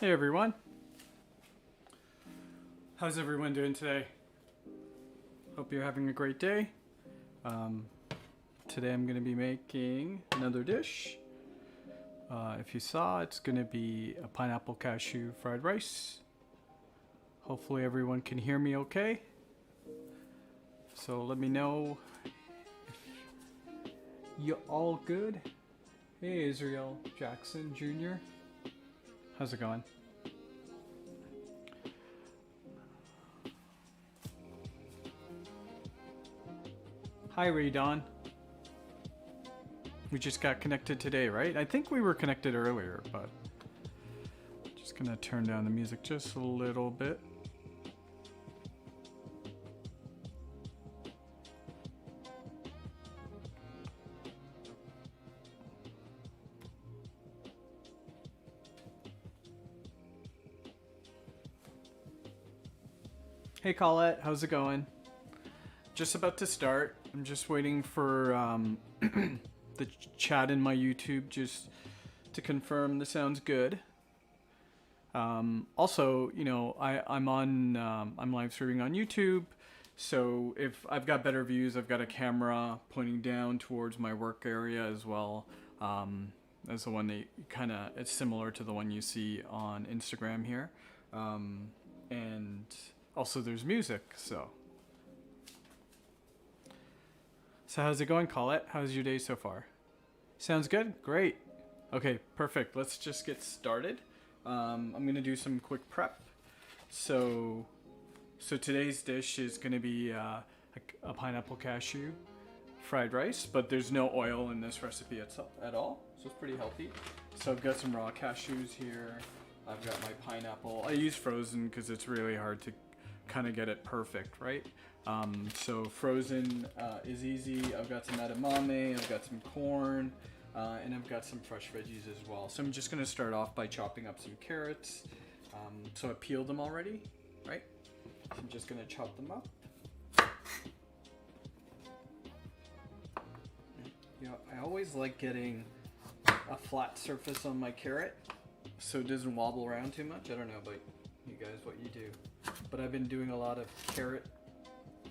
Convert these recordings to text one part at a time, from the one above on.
Hey everyone, how's everyone doing today? Hope you're having a great day. Today I'm going to be making another dish. If you saw, it's going to be a pineapple cashew fried rice. Hopefully everyone can hear me okay. So let me know if you all good. Hey Israel Jackson Jr. How's it going? Hi Ray Don. We just got connected today, right? I think we were connected earlier, but just gonna turn down the music just a little bit. Hey Colette, how's it going? Just about to start. I'm just waiting for the chat in my YouTube just to confirm the sound's good. Also, you know, I'm live streaming on YouTube, so if I've got better views, I've got a camera pointing down towards my work area as well. As the one that it's similar to the one you see on Instagram here, and also there's music. So how's it going, Colette? How's your day so far? Sounds good? Great. Okay, perfect. Let's just get started. I'm going to do some quick prep. So today's dish is going to be a pineapple cashew fried rice, but there's no oil in this recipe at all, so it's pretty healthy. So I've got some raw cashews here. I've got my pineapple. I use frozen because it's really hard to kind of get it perfect, right? So frozen is easy. I've got some edamame, I've got some corn, and I've got some fresh veggies as well. So I'm just going to start off by chopping up some carrots. So I peeled them already, right? So I'm just going to chop them up. You know, I always like getting a flat surface on my carrot so it doesn't wobble around too much. I don't know about you guys what you do, but I've been doing a lot of carrot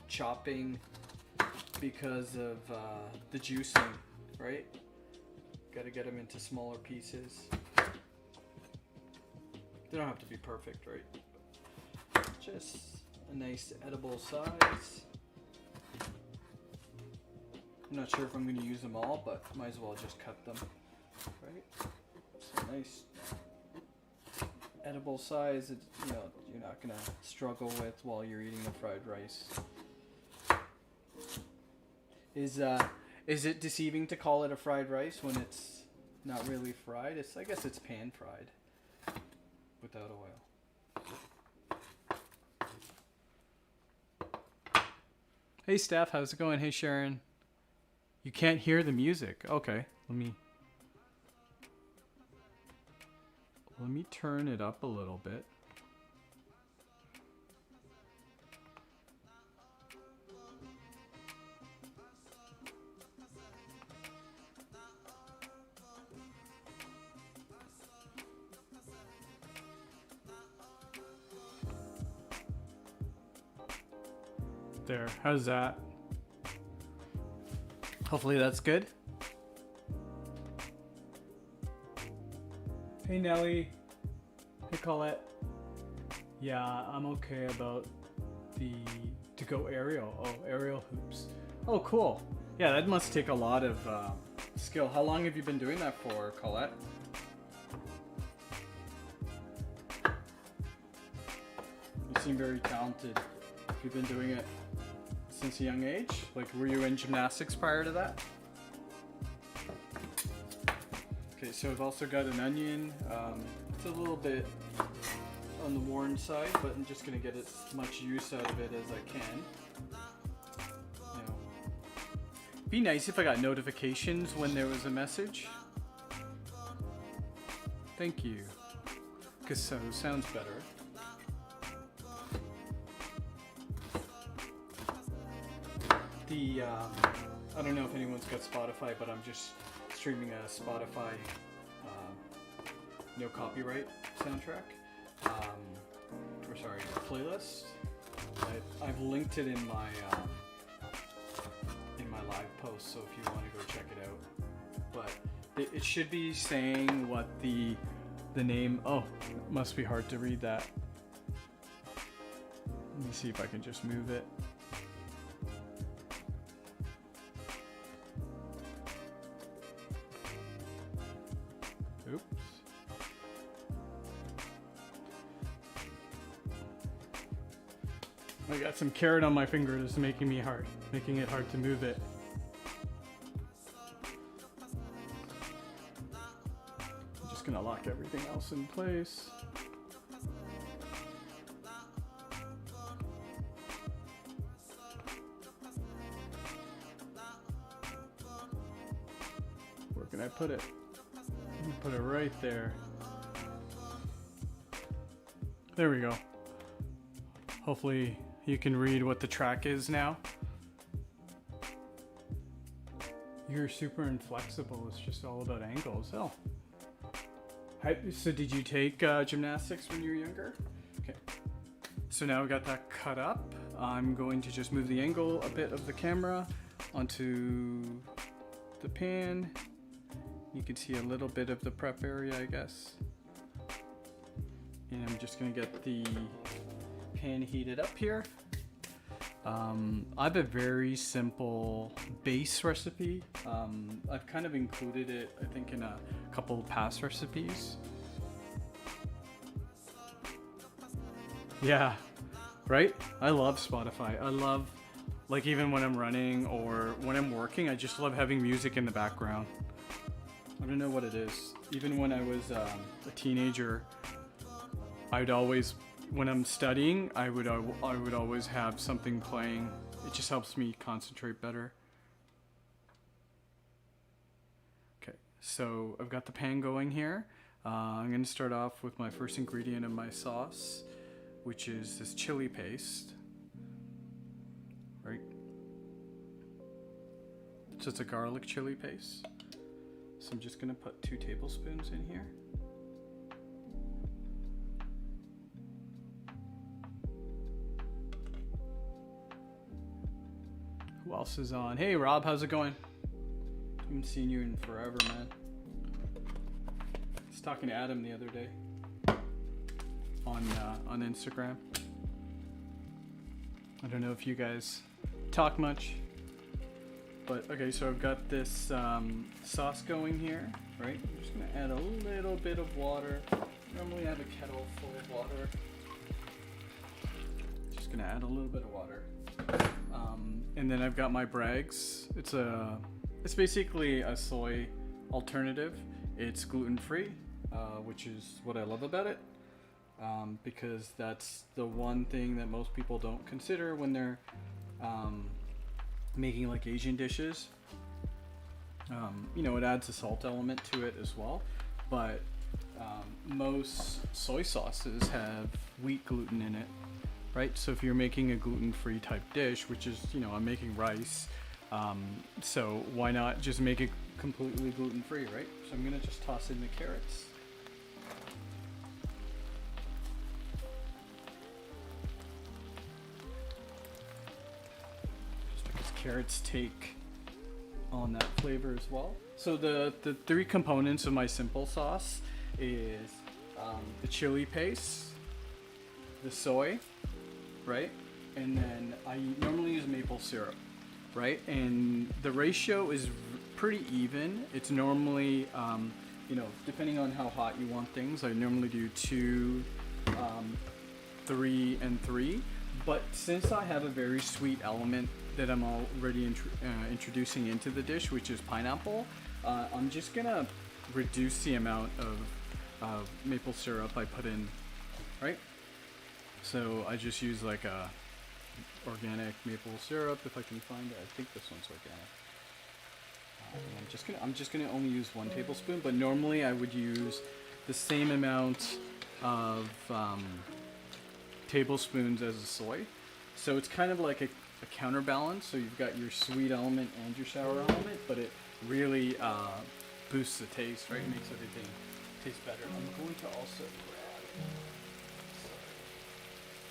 chopping because of the juicing, right? Got to get them into smaller pieces. They don't have to be perfect, right? Just a nice edible size. I'm not sure if I'm going to use them all, but might as well just cut them, right? So nice edible size, you know, you're not going to struggle with while you're eating the fried rice. Is it deceiving to call it a fried rice when it's not really fried? I guess it's pan fried without oil. Hey Steph, how's it going? Hey Sharon. You can't hear the music. Okay, let me turn it up a little bit. There, how's that? Hopefully that's good. Hey Nelly. Hey Colette. Yeah, I'm okay about the to-go aerial. Oh, aerial hoops. Oh, cool. Yeah, that must take a lot of skill. How long have you been doing that for, Colette? You seem very talented. You've been doing it since a young age? Like, were you in gymnastics prior to that? Okay, so I've also got an onion. It's a little bit on the worn side, but I'm just gonna get as much use out of it as I can. You know, be nice if I got notifications when there was a message. Thank you. Because so sounds better. I don't know if anyone's got Spotify, but I'm just streaming a Spotify no copyright soundtrack, or sorry, playlist. I've linked it in my live post, so if you want to go check it out. But it should be saying what the name. Oh, it must be hard to read that. Let me see if I can just move it. Oops. I got some carrot on my finger that's making it hard to move it. I'm just gonna lock everything else in place. Where can I put it? I'm gonna put it right there. There we go. Hopefully you can read what the track is now. You're super inflexible. It's just all about angles. Oh. So did you take gymnastics when you were younger? Okay. So now I've got that cut up. I'm going to just move the angle a bit of the camera onto the pan. You can see a little bit of the prep area, I guess. And I'm just gonna get the pan heated up here. I have a very simple base recipe. I've kind of included it, I think, in a couple past recipes. Yeah, right? I love Spotify. I love, like, even when I'm running or when I'm working, I just love having music in the background. I don't know what it is. Even when I was a teenager, I'd always, when I'm studying, I would always have something playing. It just helps me concentrate better. Okay, so I've got the pan going here. I'm going to start off with my first ingredient of my sauce, which is this chili paste. Right? So it's a garlic chili paste. So I'm just going to put 2 tablespoons in here. Who else is on? Hey Rob, how's it going? Haven't seen you in forever, man. I was talking to Adam the other day on Instagram. I don't know if you guys talk much, but okay. So I've got this sauce going here, right? I'm just gonna add a little bit of water. Normally I have a kettle full of water. Just gonna add a little bit of water. And then I've got my Bragg's. It's basically a soy alternative. It's gluten-free, which is what I love about it, because that's the one thing that most people don't consider when they're making like Asian dishes. You know, it adds a salt element to it as well, but most soy sauces have wheat gluten in it. Right, so if you're making a gluten-free type dish, which is, you know, I'm making rice, so why not just make it completely gluten-free, right? So I'm gonna just toss in the carrots. Just because carrots take on that flavor as well. So the 3 components of my simple sauce is the chili paste, the soy, right? And then I normally use maple syrup, right? And the ratio is pretty even. It's normally, you know, depending on how hot you want things, I normally do 2, 3, and 3. But since I have a very sweet element that I'm already introducing into the dish, which is pineapple, I'm just gonna reduce the amount of maple syrup I put in, right? So I just use like a organic maple syrup if I can find it. I think this one's organic. I'm just gonna only use 1 tablespoon, but normally I would use the same amount of tablespoons as the soy. So it's kind of like a counterbalance. So you've got your sweet element and your sour element, but it really boosts the taste, right? It makes everything taste better. I'm going to also grab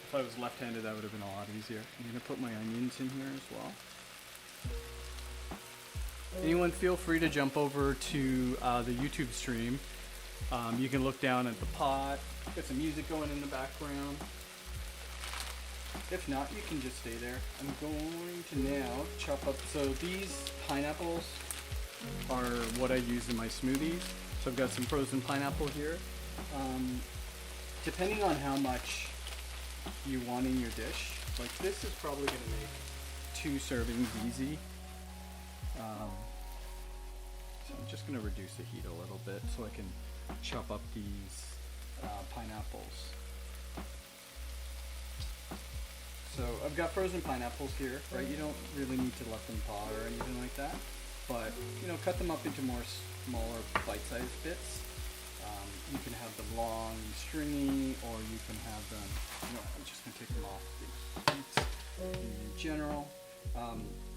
If I was left-handed, that would have been a lot easier. I'm gonna put my onions in here as well. Anyone feel free to jump over to the YouTube stream. You can look down at the pot, get some music going in the background. If not, you can just stay there. I'm going to now chop up, so these pineapples are what I use in my smoothies. So I've got some frozen pineapple here. Depending on how much you want in your dish, like this is probably going to make 2 servings easy. So I'm just going to reduce the heat a little bit so I can chop up these pineapples. So I've got frozen pineapples here, right? You don't really need to let them thaw or anything like that, but you know, cut them up into smaller bite-sized bits. You can have them long and stringy, or you can have them, you know, I'm just going to take them off the heat in general.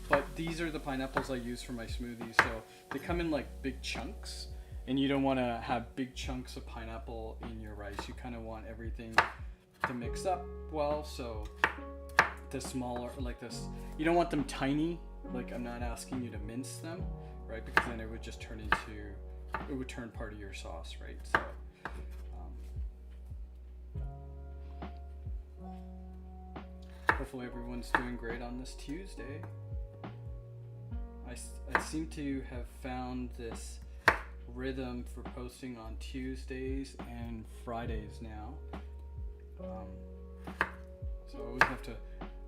But these are the pineapples I use for my smoothies, so they come in like big chunks, and you don't want to have big chunks of pineapple in your rice. You kind of want everything to mix up well, so the smaller, like this, you don't want them tiny, like I'm not asking you to mince them, right, because then it would just turn into, it would turn part of your sauce, right? So hopefully everyone's doing great on this Tuesday. I seem to have found this rhythm for posting on Tuesdays and Fridays now. So I always have to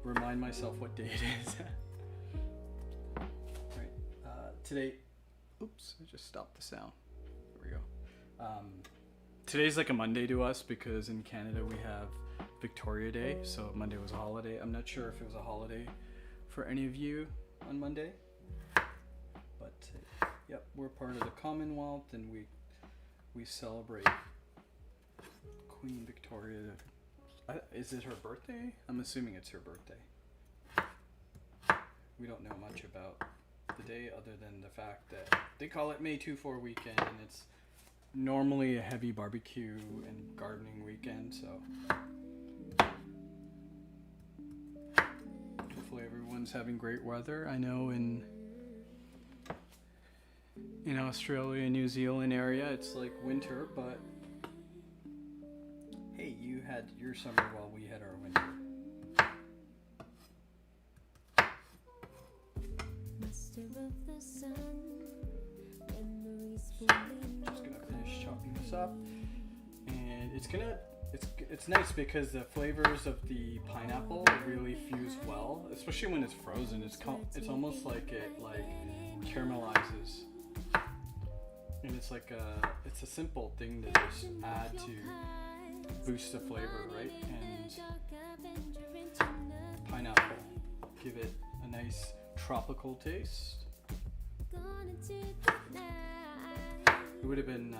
remind myself what day it is. Right. Today, oops, I just stopped the sound. There we go. Today's like a Monday to us because in Canada we have Victoria Day, so Monday was a holiday. I'm not sure if it was a holiday for any of you on Monday, but yep, we're part of the Commonwealth and we celebrate Queen Victoria. Is it her birthday? I'm assuming it's her birthday. We don't know much about the day other than the fact that they call it May 2-4 weekend, and it's normally a heavy barbecue and gardening weekend, so hopefully everyone's having great weather. I know in Australia and New Zealand area it's like winter, but hey, you had your summer while we had our winter. Just gonna finish chopping this up, and it's nice because the flavors of the pineapple really fuse well, especially when it's frozen. It's almost like it caramelizes, and it's like it's a simple thing to just add to boost the flavor, right? And pineapple, give it a nice tropical taste. It would have been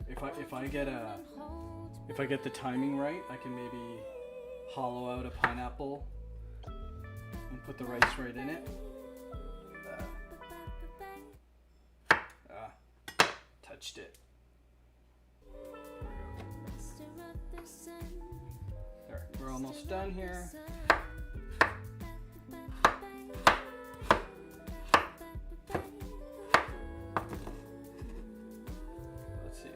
if I get the timing right, I can maybe hollow out a pineapple and put the rice right in it. Touched it. There, we're almost done here. Let's see.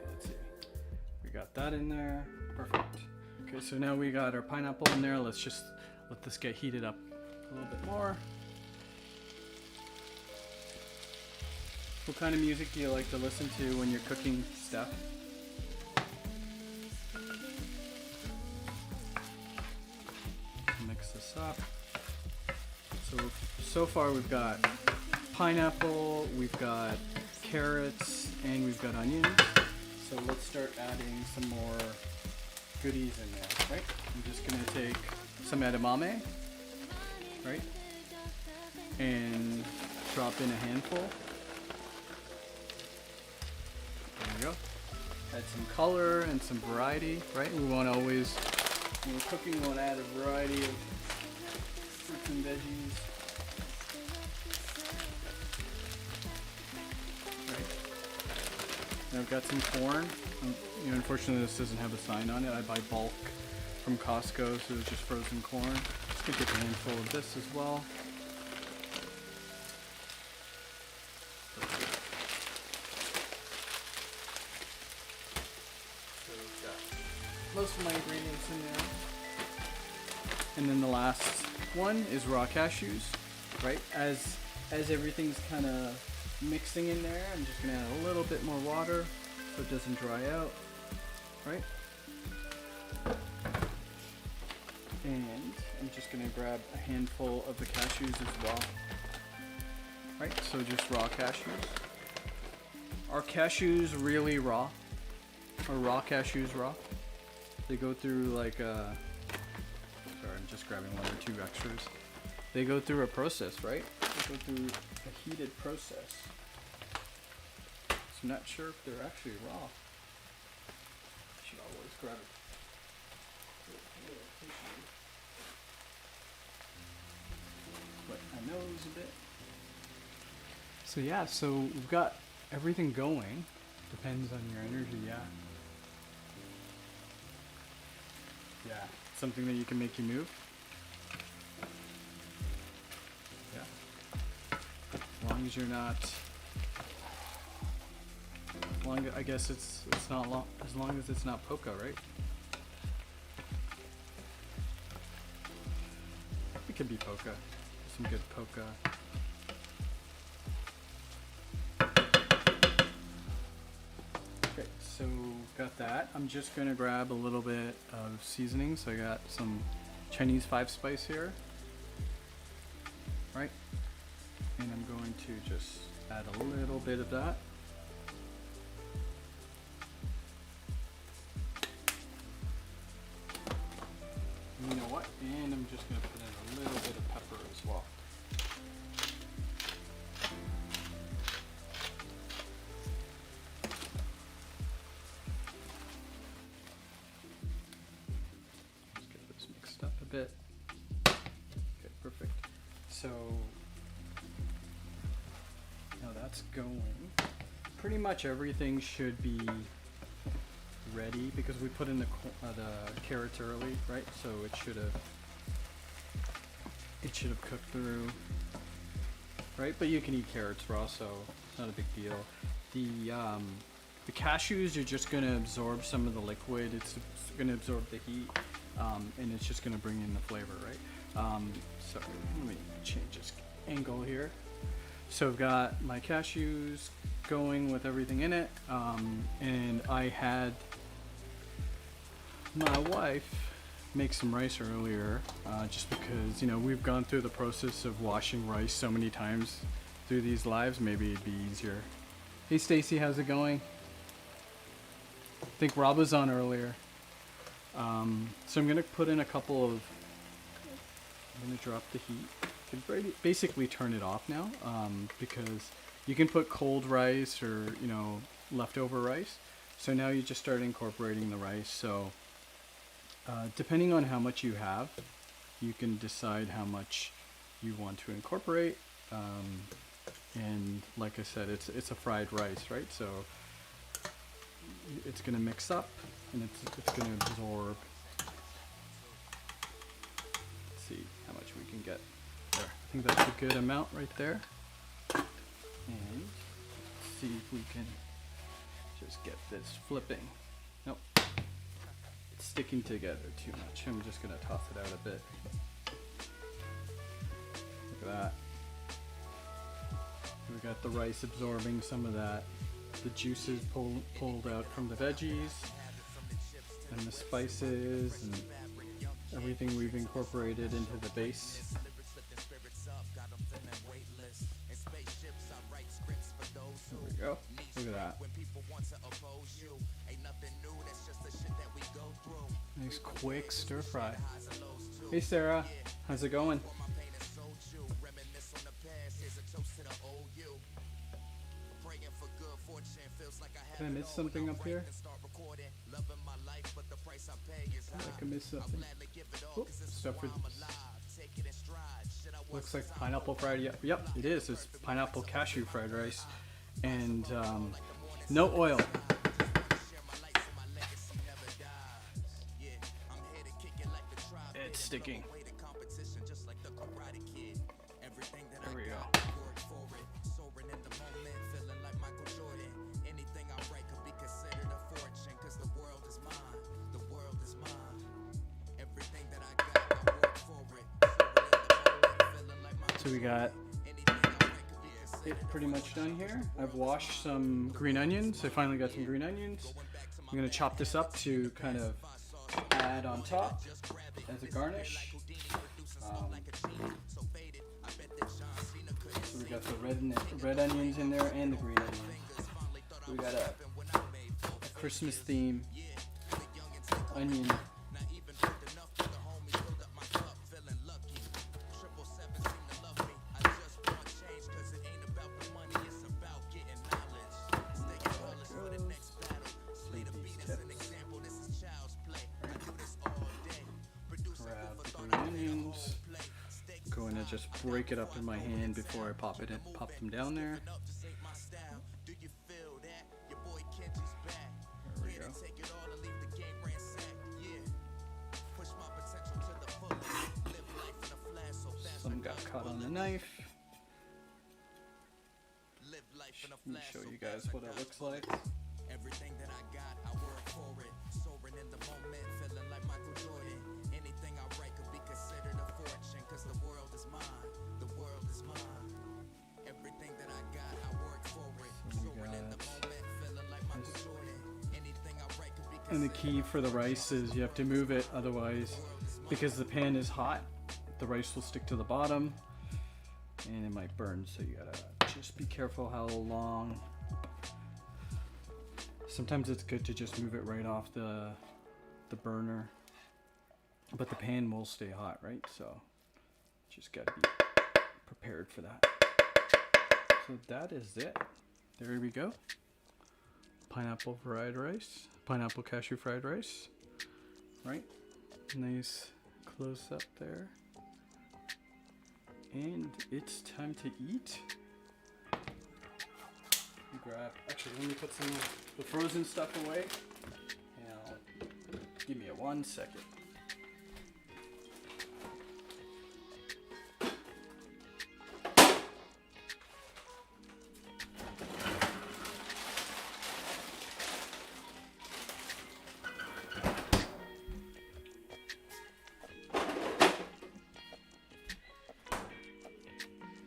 We got that in there. Perfect. Okay, so now we got our pineapple in there. Let's just let this get heated up a little bit more. What kind of music do you like to listen to when you're cooking stuff? Mix this up. So far we've got pineapple, we've got carrots, and we've got onions. So let's start adding some more goodies in there, right? I'm just gonna take some edamame, right? And drop in a handful. There we go. Add some color and some variety, right? We want to always, when we're cooking, we want to add a variety of fruits and veggies. Right? And I've got some corn. You know, unfortunately this doesn't have a sign on it. I buy bulk from Costco, so it's just frozen corn. Just gonna get a handful of this as well. So we've got most of my ingredients in there. And then the last one is raw cashews, right? As everything's kind of mixing in there, I'm just gonna add a little bit more water so it doesn't dry out, right? And I'm just gonna grab a handful of the cashews as well, right? So just raw cashews. Are cashews really raw? Are raw cashews raw? They go through like a, sorry, I'm just grabbing one or two extras. They go through a process, right? They go through a heated process. So I'm not sure if they're actually raw. I should always grab it. But I know it's a bit. So yeah, so we've got everything going. Depends on your energy, yeah. Yeah, something that you can make you move. Yeah. As long as you're not. I guess it's not long. As long as it's not polka, right? It could be polka. Some good polka. Okay, so got that. I'm just gonna grab a little bit of seasoning. So I got some Chinese 5 spice here, right? And I'm going to just add a little bit of that. And you know what? And I'm just gonna put in a little bit of pepper as well. Up a bit. Okay, perfect. So now that's going. Pretty much everything should be ready because we put in the carrots early, right? So it should have cooked through, right? But you can eat carrots raw, so it's not a big deal. The cashews, you're just going to absorb some of the liquid. It's going to absorb the heat. And it's just going to bring in the flavor, right? So let me change this angle here. So I've got my cashews going with everything in it, and I had my wife make some rice earlier, just because, you know, we've gone through the process of washing rice so many times through these lives. Maybe it'd be easier. Hey Stacy, how's it going? I think Rob was on earlier. So I'm going to put in a couple of, I'm going to drop the heat. You can basically turn it off now, because you can put cold rice or, you know, leftover rice. So now you just start incorporating the rice. So depending on how much you have, you can decide how much you want to incorporate. And like I said, it's a fried rice, right? So it's going to mix up. And it's going to absorb. Let's see how much we can get there. I think that's a good amount right there. And let's see if we can just get this flipping. Nope. It's sticking together too much. I'm just going to toss it out a bit. Look at that. We got the rice absorbing some of that. The juices pulled out from the veggies. And the spices and everything we've incorporated into the base. There we go. Look at that. Nice quick stir fry. Hey Sarah, how's it going? Did I miss something up here? I can miss something. Oh, stuff for, looks like pineapple fried. Yep, it is. It's pineapple cashew fried rice, and No oil. It's sticking. There we go. So we got it pretty much done here. I've washed some green onions. I finally got some green onions. I'm gonna chop this up to kind of add on top as a garnish. So we got the red onions in there and the green onions. We got a Christmas theme onion. Going to just break it up in my hand before I pop them down there. There we go. Some got caught on the knife. Let me show you guys what it looks like. Everything that I got, I work for it. Soaring in the moment, feeling like Michael Jordan. Anything I write could be considered a fortune, cause the world is mine. The world is mine. Everything that I got, I work for it. Soaring in the moment, feeling like Michael Jordan. Anything I write could be considered. And the key for the rice is you have to move it, otherwise, because the pan is hot, the rice will stick to the bottom and it might burn, so you gotta just be careful how long. Sometimes it's good to just move it right off the burner, but the pan will stay hot, right? So just gotta be prepared for that. So that is it. There we go. Pineapple fried rice, pineapple cashew fried rice, right? Nice close up there. And it's time to eat. Actually, let me put some of the frozen stuff away. Now, give me 1 second.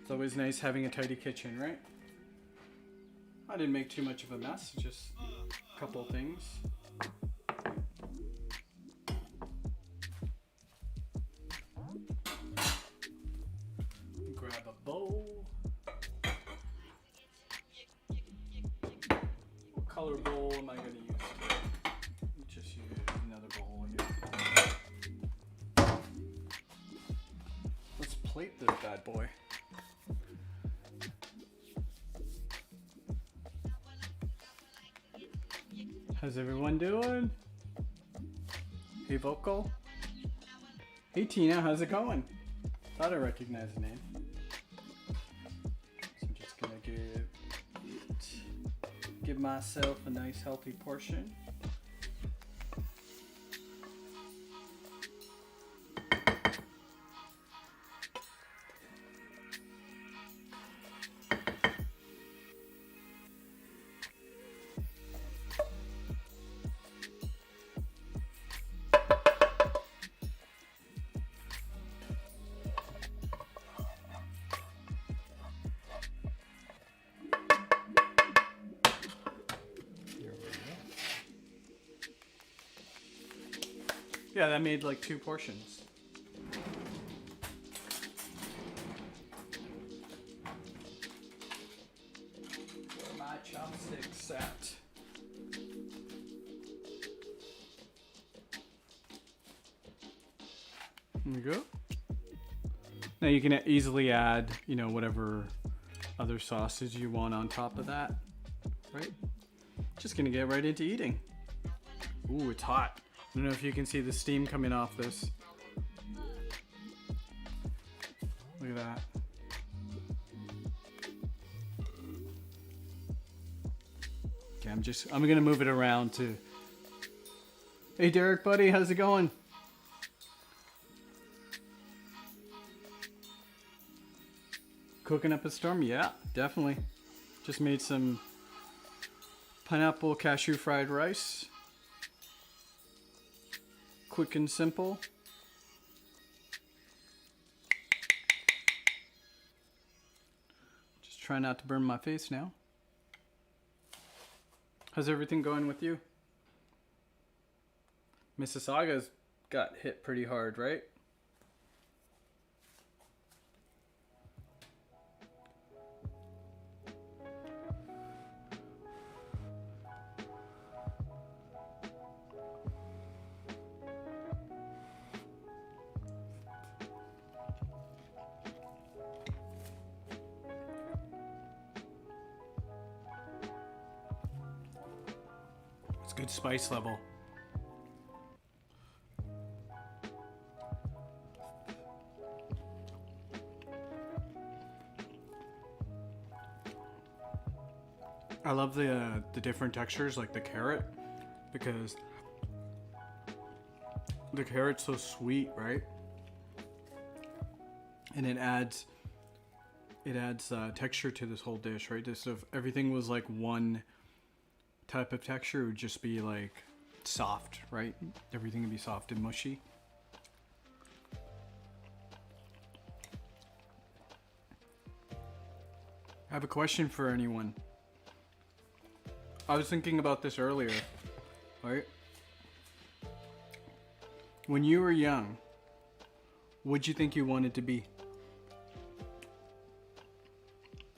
It's always nice having a tidy kitchen, right? I didn't make too much of a mess, just a couple things. Grab a bowl. What color bowl am I going to use today? Just use another bowl here. Let's plate this bad boy. How's everyone doing? Hey Vocal. Hey Tina, how's it going? Thought I recognized the name. So I'm just gonna give myself a nice healthy portion. Yeah, that made like 2 portions. Where are my chopsticks at? There we go. Now you can easily add, you know, whatever other sausage you want on top of that, right? Just gonna get right into eating. Ooh, it's hot. I don't know if you can see the steam coming off this. Look at that. Okay, I'm gonna move it around to. Hey Derek, buddy, how's it going? Cooking up a storm? Yeah, definitely. Just made some pineapple cashew fried rice. Quick and simple. Just try not to burn my face now. How's everything going with you? Mississauga's got hit pretty hard, right? It's good spice level. I love the different textures, like the carrot, because the carrot's so sweet, right? And it adds texture to this whole dish, right? This if everything was like one type of texture, it would just be like soft, right? Everything would be soft and mushy. I have a question for anyone. I was thinking about this earlier, right? When you were young, what'd you think you wanted to be?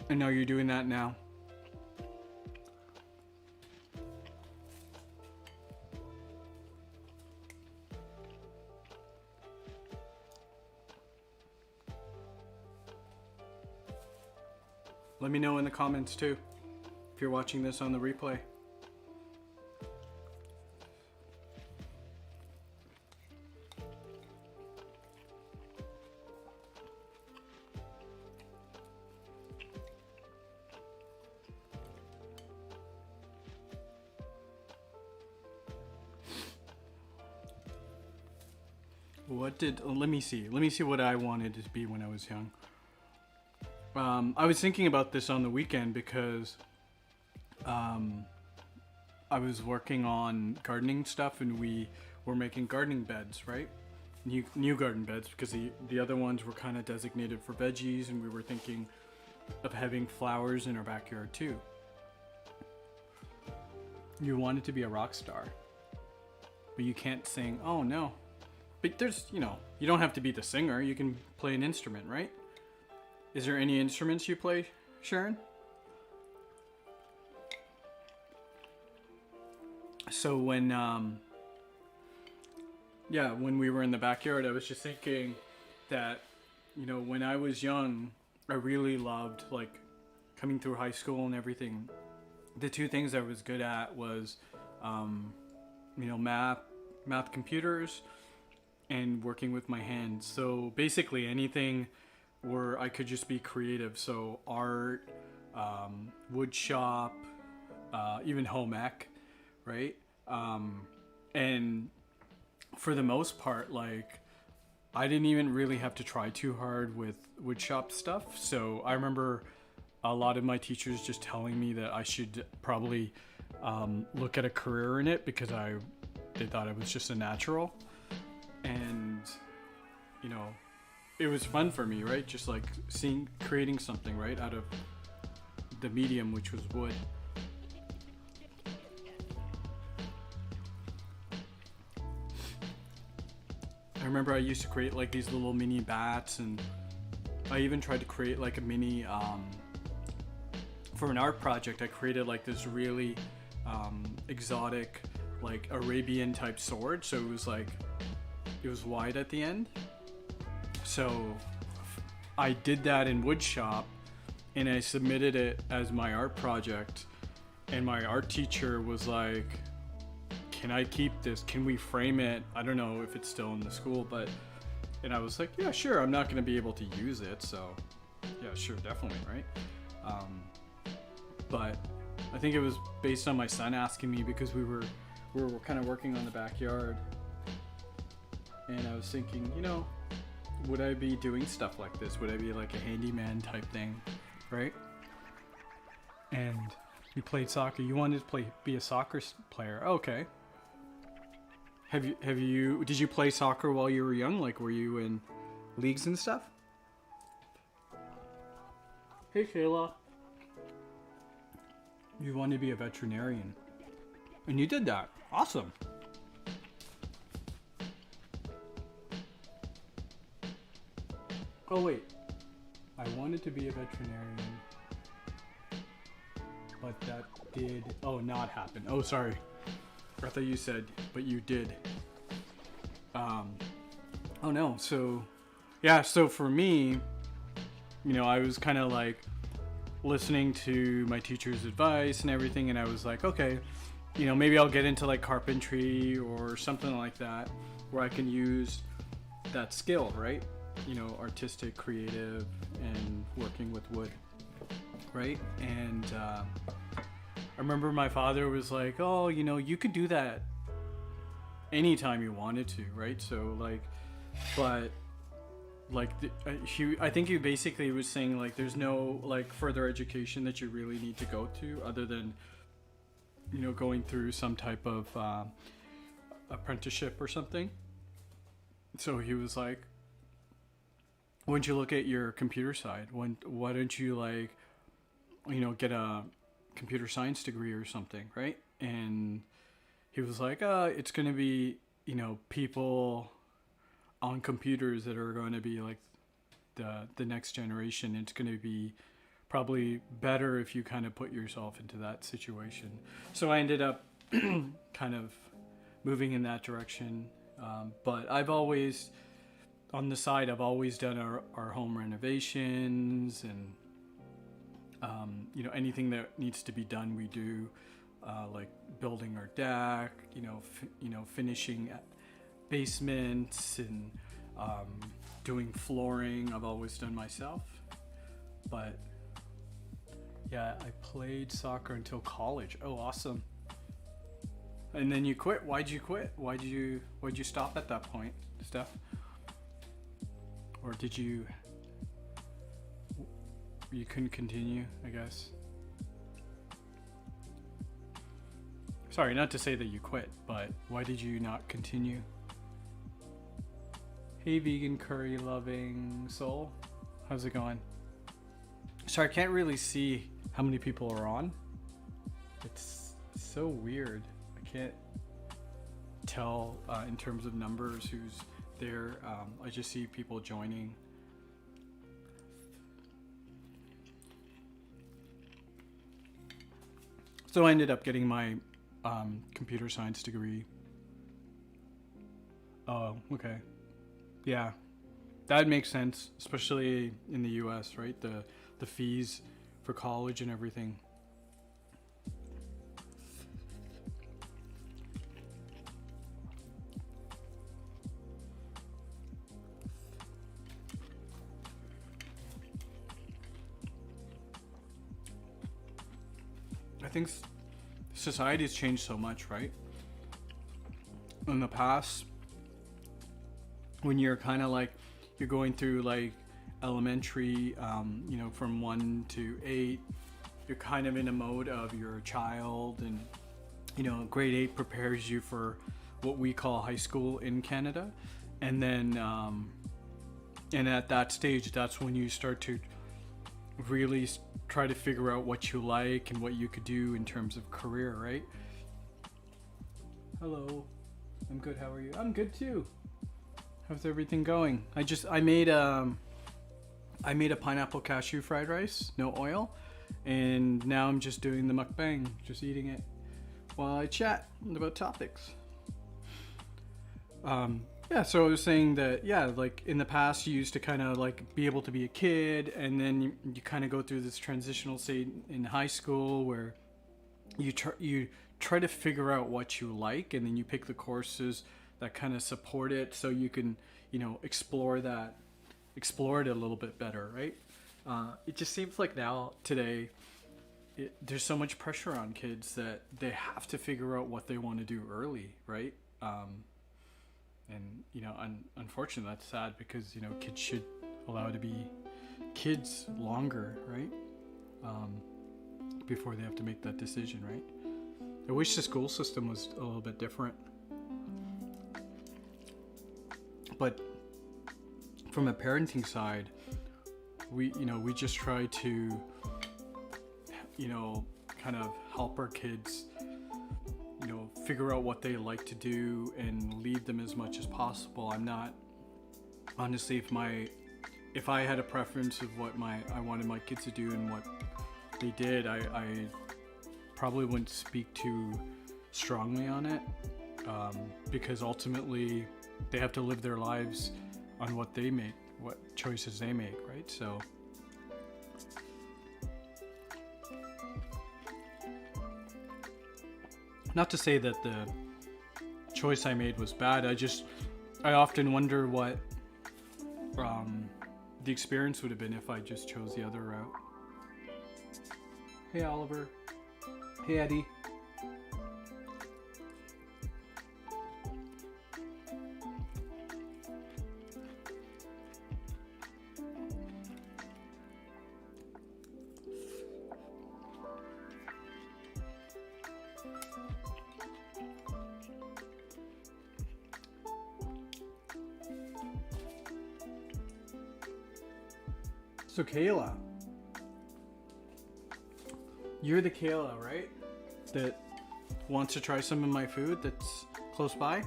And now you're doing that now. Let me know in the comments too, if you're watching this on the replay. Let me see what I wanted to be when I was young. I was thinking about this on the weekend because I was working on gardening stuff and we were making gardening beds, right? New garden beds, because the other ones were kind of designated for veggies, and we were thinking of having flowers in our backyard too. You wanted to be a rock star, but you can't sing. Oh no. But there's, you don't have to be the singer. You can play an instrument, right? Is there any instruments you play, Sharon? So when we were in the backyard, I was just thinking that, when I was young, I really loved, like, coming through high school and everything. The two things I was good at was, math, computers, and working with my hands. So basically anything where I could just be creative. So art, wood shop, even home ec, right? And for the most part, like, I didn't even really have to try too hard with wood shop stuff. So I remember a lot of my teachers just telling me that I should probably look at a career in it because they thought it was just a natural. And, it was fun for me, right? Just like creating something, right, out of the medium, which was wood. I remember I used to create like these little mini bats, and I even tried to create like a mini, for an art project, I created like this really exotic, like Arabian type sword. So it was wide at the end. So I did that in wood shop and I submitted it as my art project, and my art teacher was like, can I keep this? Can we frame it? I don't know if it's still in the school, and I was like, yeah, sure. I'm not going to be able to use it. So yeah, sure. Definitely. Right. But I think it was based on my son asking me because we were kind of working on the backyard, and I was thinking, would I be doing stuff like this? Would I be like a handyman type thing, right? And you played soccer. You wanted to be a soccer player. Okay. Did you play soccer while you were young? Like, were you in leagues and stuff? Hey, Kayla. You wanted to be a veterinarian. And you did that. Awesome. Oh, wait. I wanted to be a veterinarian, but that did not happen. Oh, sorry. I thought you said, but you did. Oh no. So for me, I was kind of like listening to my teacher's advice and everything, and I was like, okay, maybe I'll get into like carpentry or something like that, where I can use that skill, right? Artistic, creative, and working with wood, right? And I remember my father was like, oh, you could do that anytime you wanted to, right? So like, but like I think he basically was saying like there's no like further education that you really need to go to other than going through some type of apprenticeship or something. So he was like, why don't you look at your computer side? Why don't you like get a computer science degree or something, right? And he was like, it's going to be people on computers that are going to be like the next generation. It's going to be probably better if you kind of put yourself into that situation. So I ended up kind of moving in that direction. But I've always, on the side, I've always done our home renovations and, anything that needs to be done, we do, like building our deck, finishing basements and doing flooring. I've always done myself. But yeah, I played soccer until college. Oh, awesome. And then you quit. Why'd you quit? Why'd you stop at that point, Steph? Or did you couldn't continue, I guess? Sorry, not to say that you quit, but why did you not continue? Hey, vegan curry loving soul. How's it going? Sorry, I can't really see how many people are on. It's so weird. I can't tell in terms of numbers who's there. I just see people joining. So I ended up getting my computer science degree. Oh, okay. Yeah, that makes sense, especially in the US, right? The fees for college and everything. I think society has changed so much, right? In the past, when you're kind of like, you're going through like elementary, from 1 to 8, you're kind of in a mode of you're a child, and grade 8 prepares you for what we call high school in Canada. And then and at that stage, that's when you start to really try to figure out what you like and what you could do in terms of career, right? Hello. I'm good. How are you? I'm good too. How's everything going? I made a pineapple cashew fried rice, no oil, and now I'm just doing the mukbang, just eating it while I chat about topics. Yeah, so I was saying that, like in the past you used to kind of like be able to be a kid, and then you kind of go through this transitional state in high school where you try to figure out what you like, and then you pick the courses that kind of support it so you can, explore it a little bit better, right? It just seems like now, today, there's so much pressure on kids that they have to figure out what they want to do early, right? And unfortunately, that's sad because kids should allow to be kids longer, right? Before they have to make that decision, right? I wish the school system was a little bit different, but from a parenting side, we just try to kind of help our kids figure out what they like to do and lead them as much as possible. I'm not, honestly, if I had a preference of what I wanted my kids to do and what they did, I probably wouldn't speak too strongly on it, because ultimately they have to live their lives on what they make, what choices they make, right? So not to say that the choice I made was bad. I often wonder what the experience would have been if I just chose the other route. Hey Oliver. Hey Eddie. So Kayla, you're the Kayla, right? That wants to try some of my food that's close by?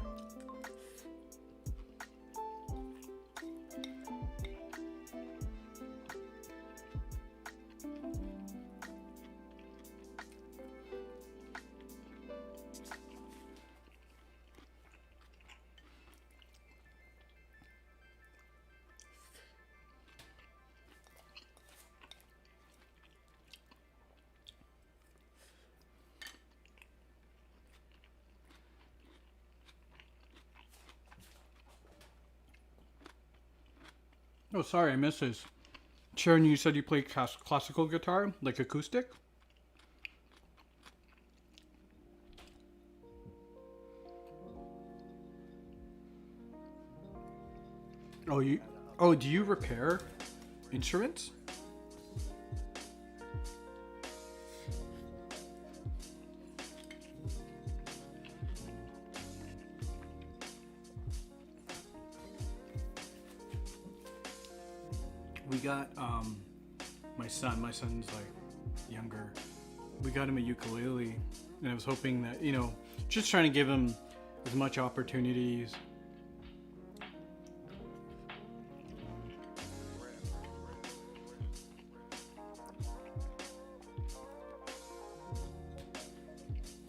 Oh, sorry, I missed this. Sharon, you said you play classical guitar, like acoustic? Do you repair instruments? We got my son's like younger. We got him a ukulele, and I was hoping that, just trying to give him as much opportunities.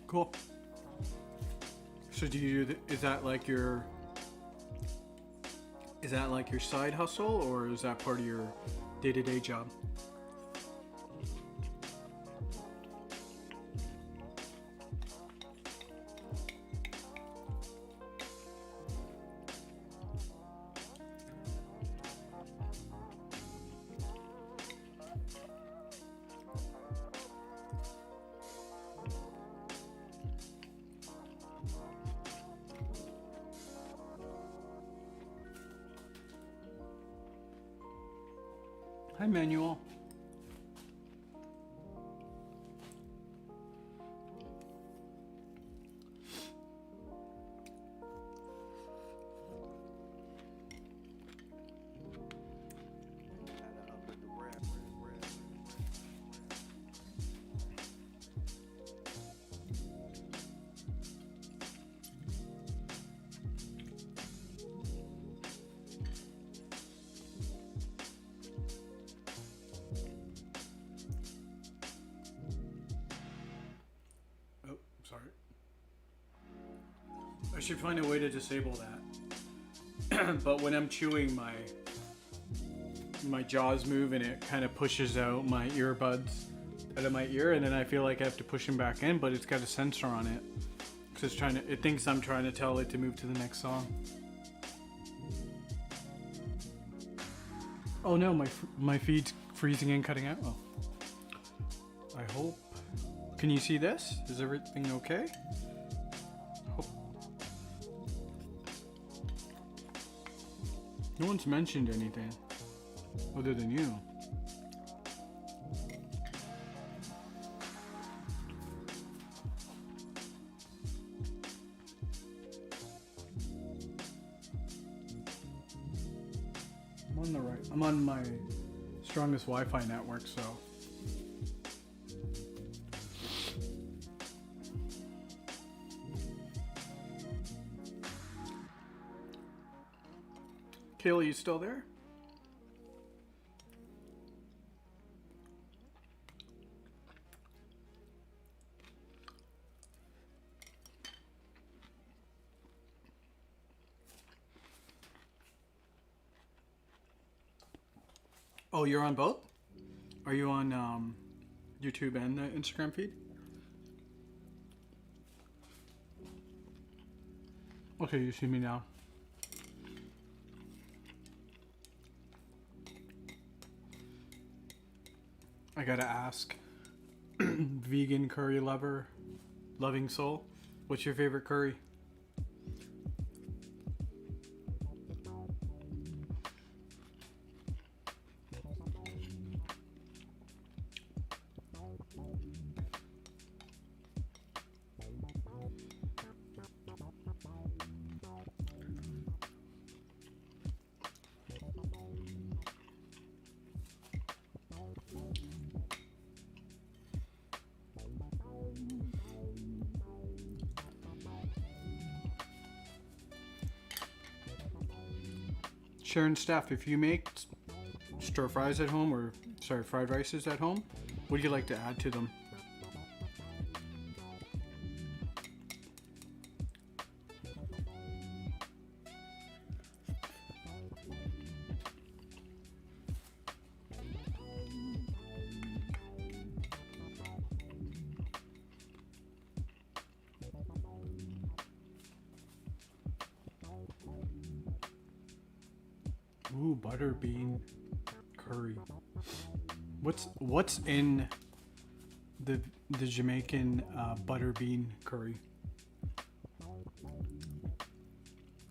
Cool. So is that like your side hustle, or is that part of your day-to-day job? Hi, Manuel. Sorry. I should find a way to disable that. But when I'm chewing, my jaws move and it kind of pushes out my earbuds out of my ear, and then I feel like I have to push them back in, but it's got a sensor on it. Because it thinks I'm trying to tell it to move to the next song. Oh no, my feed's freezing and cutting out. Oh. I hope Can you see this? Is everything okay? Hope. No one's mentioned anything other than you. I'm on the right. I'm on my strongest Wi-Fi network, so. Kayla, you still there? Oh, you're on both? Are you on YouTube and the Instagram feed? Okay, you see me now. I gotta ask, vegan curry lover, loving soul, what's your favorite curry? Sharon Staff, if you make stir fries at home, or sorry, fried rices at home, what do you like to add to them? Ooh, butter bean curry. What's in the Jamaican butter bean curry?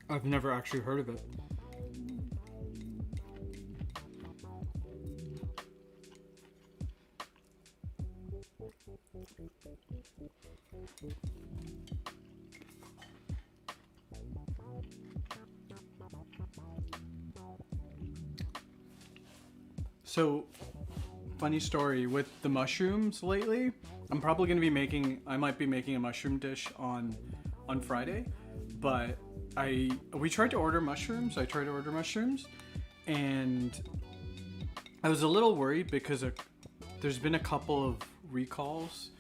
I've never actually heard of it. So, funny story with the mushrooms lately. I'm probably gonna be I might be making a mushroom dish on Friday, but we tried to order mushrooms. I tried to order mushrooms, and I was a little worried because there's been a couple of recalls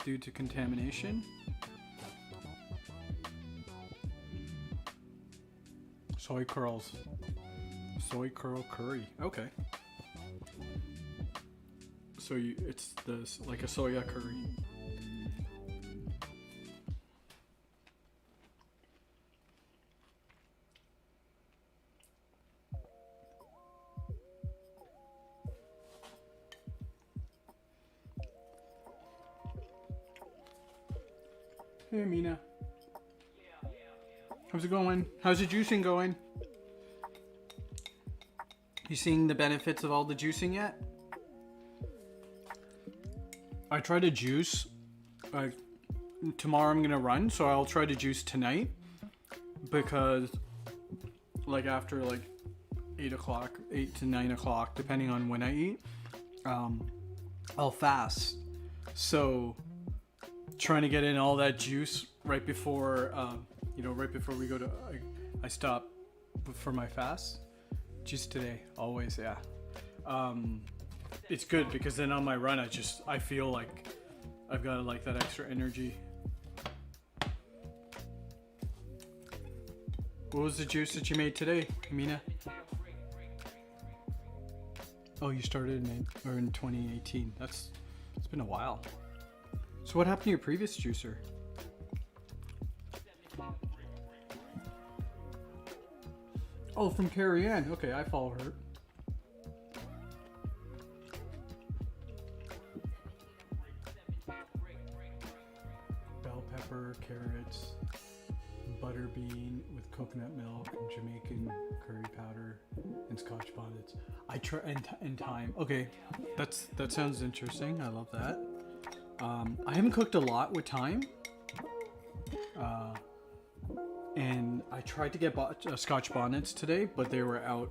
due to contamination. Soy curl curry. Okay. So it's like a soya curry. Hey, Mina. How's it going? How's the juicing going? You seeing the benefits of all the juicing yet? I try to juice. Tomorrow I'm gonna run, so I'll try to juice tonight, because like after like 8 to 9 o'clock, depending on when I eat, I'll fast. So trying to get in all that juice right before right before we go to I stop for my fast. Juice today, always, yeah. It's good because then on my run I feel like I've got like that extra energy. What was the juice that you made today, Amina? Oh, you started in 2018. It's been a while. So what happened to your previous juicer? Oh, from Carrie Ann. Okay, I follow her. pepper, carrots, butter bean with coconut milk, Jamaican curry powder, and Scotch bonnets. I try and thyme. Okay, that sounds interesting. I love that. I haven't cooked a lot with thyme, and I tried to get Scotch bonnets today, but they were out.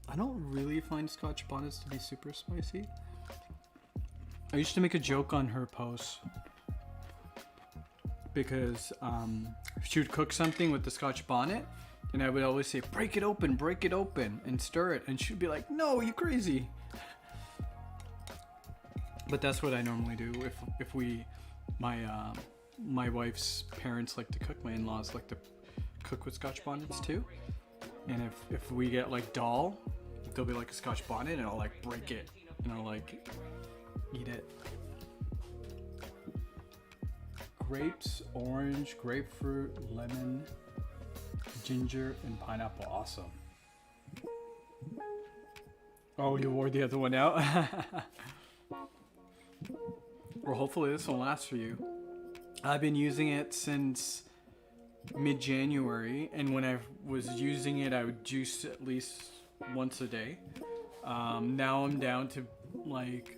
I don't really find Scotch bonnets to be super spicy. I used to make a joke on her posts because she would cook something with the Scotch bonnet, and I would always say, break it open, and stir it. And she'd be like, no, you crazy. But that's what I normally do. If my wife's parents like to cook, my in-laws like to cook with Scotch bonnets too. And if we get like dal, there'll be like a Scotch bonnet, and I'll like break it, and I'll like eat it. Grapes, orange, grapefruit, lemon, ginger, and pineapple. Awesome. Oh, you wore the other one out? Well, hopefully this will last for you. I've been using it since mid-January, and when I was using it, I would juice at least once a day. Now I'm down to like,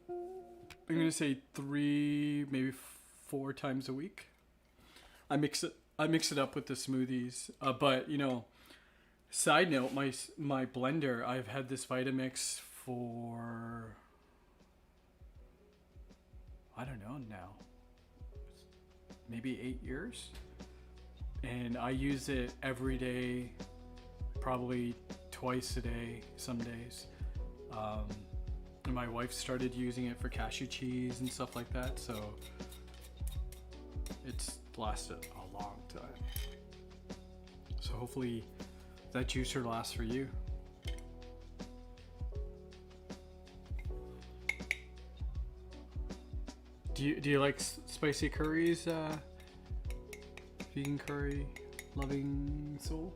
I'm gonna say 3, maybe 4 times a week. I mix it up with the smoothies. But you know, side note, my blender, I've had this Vitamix for, I don't know now, maybe 8 years. And I use it every day, probably twice a day, some days. And my wife started using it for cashew cheese and stuff like that, so it's lasted a long time. So hopefully that juicer lasts for you. Do you like spicy curries? Vegan curry loving soul?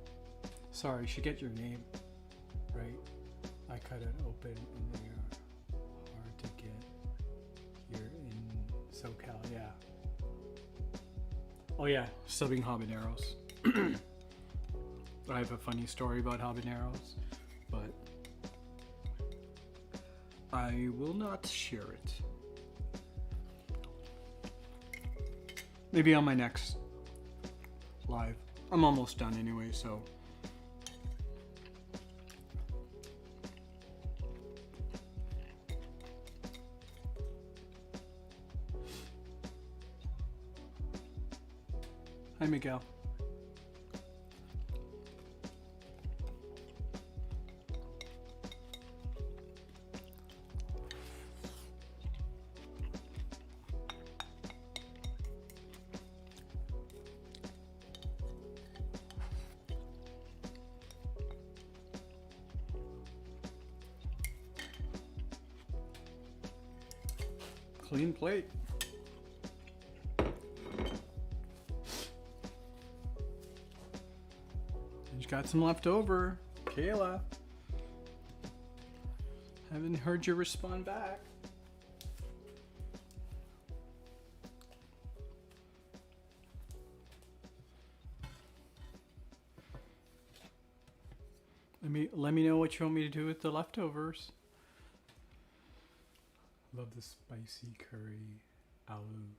Sorry, I should get your name right. I cut it open and they are hard to get here in SoCal. Yeah. Oh yeah, subbing habaneros. I have a funny story about habaneros, but I will not share it. Maybe on my next live. I'm almost done anyway, so. Hi, Miguel. Clean plate. You got some left over. Kayla. Haven't heard you respond back. Let me know what you want me to do with the leftovers. Love the spicy curry aloo.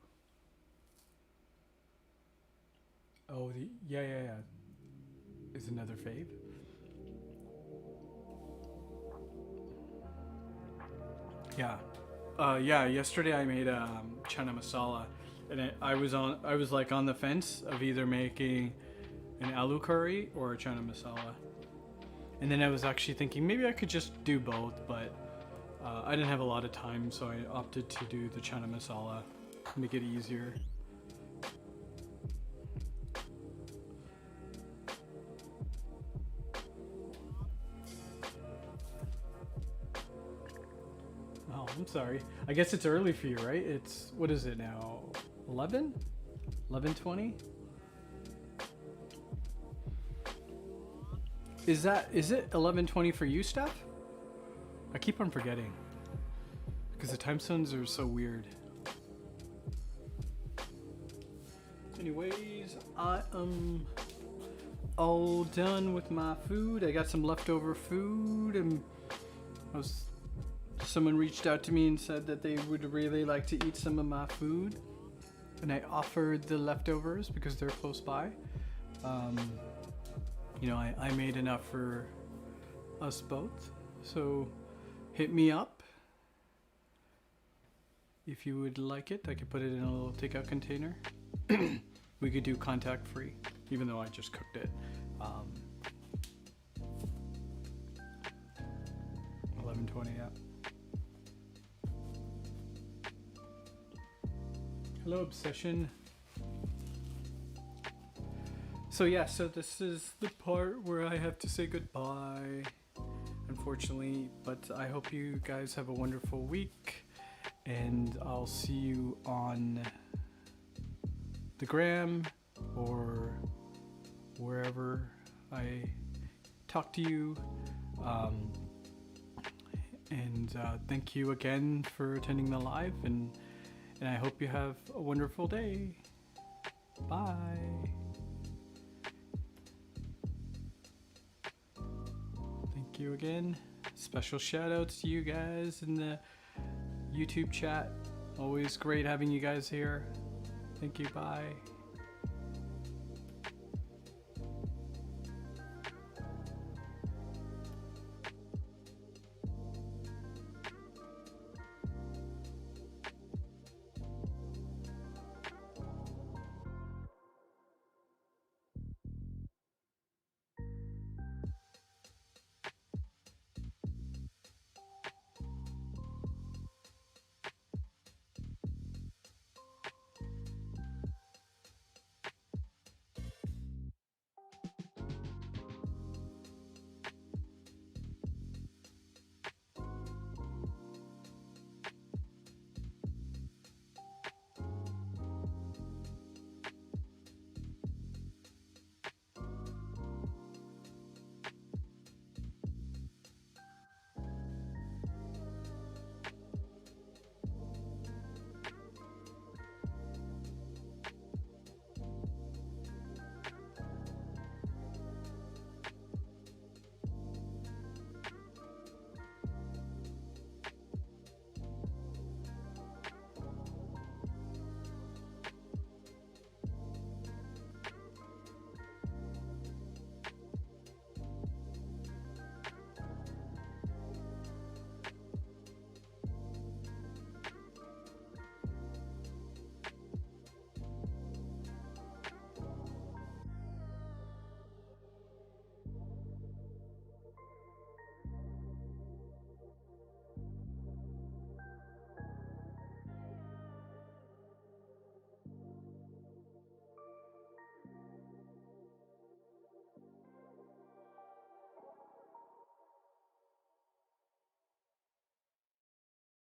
Oh, yeah. Is another fave. Yeah. Yeah. Yesterday I made chana masala, and I was like on the fence of either making an aloo curry or a chana masala, and then I was actually thinking maybe I could just do both, but I didn't have a lot of time, so I opted to do the chana masala, make it easier. Oh, I'm sorry. I guess it's early for you, right? It's, what is it now? 11? 11:20? Is it 11:20 for you, Steph? I keep on forgetting. because the time zones are so weird. Anyways, I am all done with my food. I got some leftover food, and someone reached out to me and said that they would really like to eat some of my food, and I offered the leftovers because they're close by. You know, I made enough for us both, so hit me up if you would like it. I could put it in a little takeout container. We could do contact free, even though I just cooked it. 11:20, yeah. Hello, Obsession. So yeah, so this is the part where I have to say goodbye, unfortunately, but I hope you guys have a wonderful week, and I'll see you on the gram or wherever I talk to you. And thank you again for attending the live, and I hope you have a wonderful day. Bye. Thank you again. Special shout outs to you guys in the YouTube chat. Always great having you guys here. Thank you. Bye.